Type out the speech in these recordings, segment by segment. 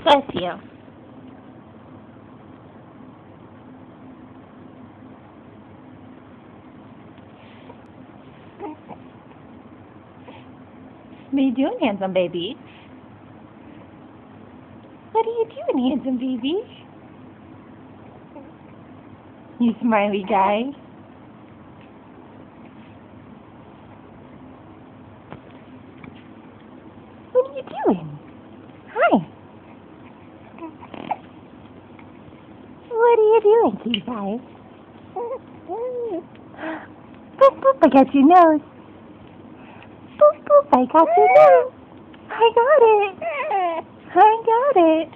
Bless you. What are you doing, handsome baby? What are you doing, handsome baby? You smiley guy. What are you doing? Hi. What are you doing, kitty pie? Boop, boop, I got your nose. Boop, boop, I got your nose. I got it. I got it.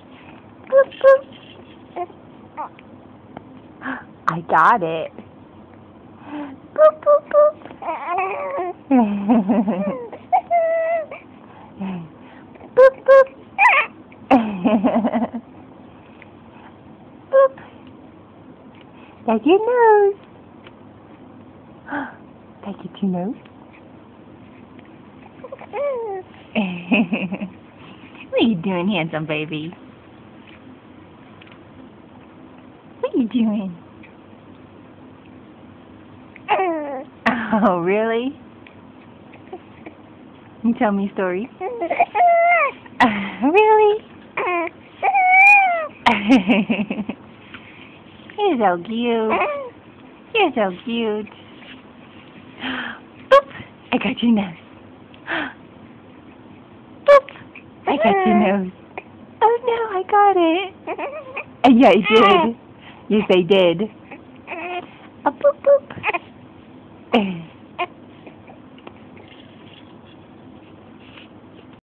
Boop, boop. I got it. Boop, boop, boop. Boop, boop. Boop. That's your nose. Did I get your nose? What are you doing, handsome baby? What are you doing? Oh, really? You tell me a story. Really? You're so cute. You're so cute. Boop! I got your nose. Boop! I got your nose. Oh no, I got it. Yeah, I did. Yes, I did. Boop, boop.